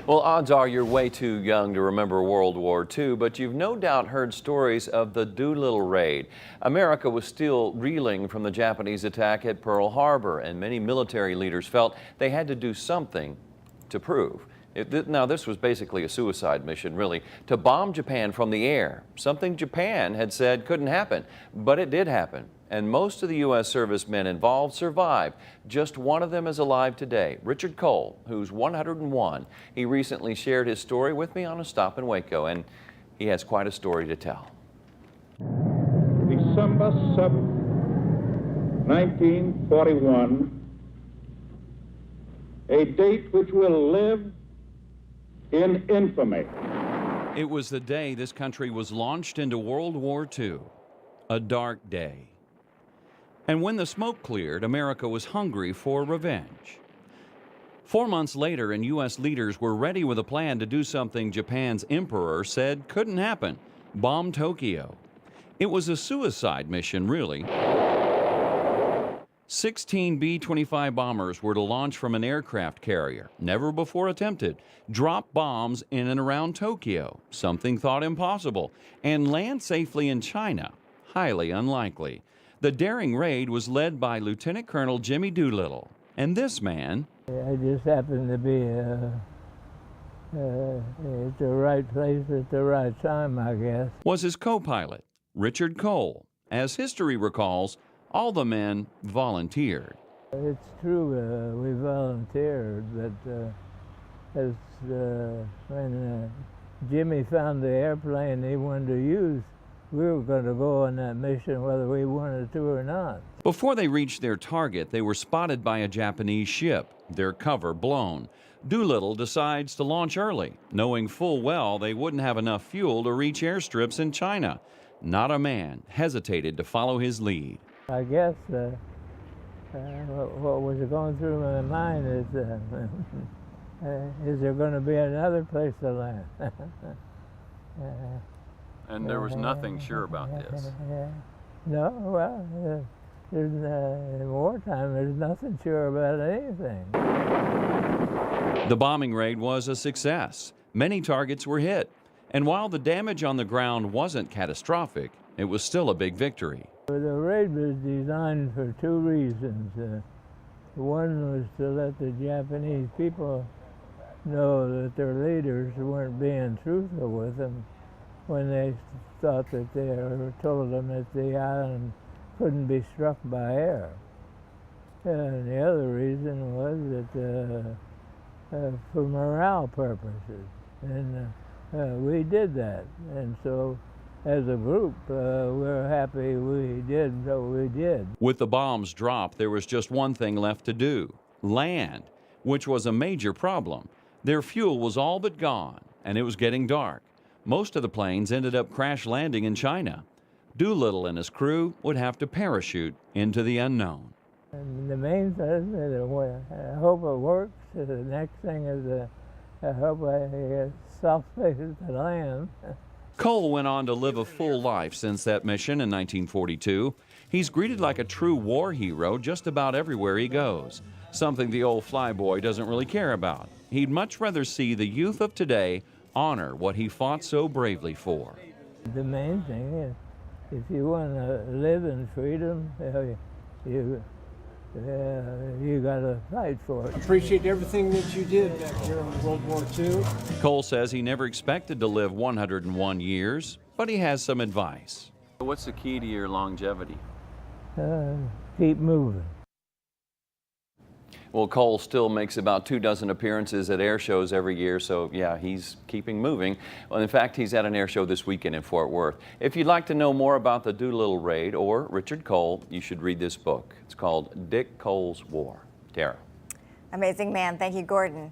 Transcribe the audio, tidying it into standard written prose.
Well, odds are you're way too young to remember World War II, but you've no doubt heard stories of the Dolittle raid. America was still reeling from the Japanese attack at Pearl Harbor, and many military leaders felt they had to do something to prove. Now, this was basically a suicide mission, really, to bomb Japan from the air, something Japan had said couldn't happen, but it did happen. And most of the U.S. servicemen involved survived. Just one of them is alive today, Richard Cole, who's 101. He recently shared his story with me on a stop in Waco, and he has quite a story to tell. December 7th, 1941, a date which will live in infamy. It was the day this country was launched into World War II, a dark day. And when the smoke cleared, America was hungry for revenge. 4 months later, and U.S. leaders were ready with a plan to do something Japan's emperor said couldn't happen: bomb Tokyo. It was a suicide mission, really. 16 B-25 bombers were to launch from an aircraft carrier, never before attempted, drop bombs in and around Tokyo, something thought impossible, and land safely in China, highly unlikely. The daring raid was led by Lieutenant Colonel Jimmy Dolittle, and this man, I just happened to be at the right place at the right time, I guess. Was his co-pilot, Richard Cole. As history recalls, all the men volunteered. It's true, we volunteered, but when Jimmy found the airplane he wanted to use, we were going to go on that mission whether we wanted to or not. Before they reached their target, they were spotted by a Japanese ship, their cover blown. Dolittle decides to launch early, knowing full well they wouldn't have enough fuel to reach airstrips in China. Not a man hesitated to follow his lead. I guess what was going through my mind is there going to be another place to land? And there was nothing sure about this. No, well, in wartime, there's nothing sure about anything. The bombing raid was a success. Many targets were hit. And while the damage on the ground wasn't catastrophic, it was still a big victory. The raid was designed for two reasons. One was to let the Japanese people know that their leaders weren't being truthful with them when they thought that they or told them that the island couldn't be struck by air. And the other reason was that for morale purposes. And we did that. And so as a group, we're happy we did what we did. With the bombs dropped, there was just one thing left to do: land, which was a major problem. Their fuel was all but gone, and it was getting dark. Most of the planes ended up crash landing in China. Dolittle and his crew would have to parachute into the unknown. And the main thing is I hope it works. The next thing is I hope I get soft places to land. Cole went on to live a full life since that mission in 1942. He's greeted like a true war hero just about everywhere he goes, something the old flyboy doesn't really care about. He'd much rather see the youth of today honor what he fought so bravely for. The main thing is, if you want to live in freedom, you got to fight for it. Appreciate everything that you did back here in World War II. Cole says he never expected to live 101 years, but he has some advice. What's the key to your longevity? Keep moving. Well, Cole still makes about 24 appearances at air shows every year, so yeah, he's keeping moving. Well, in fact, he's at an air show this weekend in Fort Worth. If you'd like to know more about the Dolittle raid or Richard Cole, you should read this book. It's called Dick Cole's War. Tara. Amazing man. Thank you, Gordon.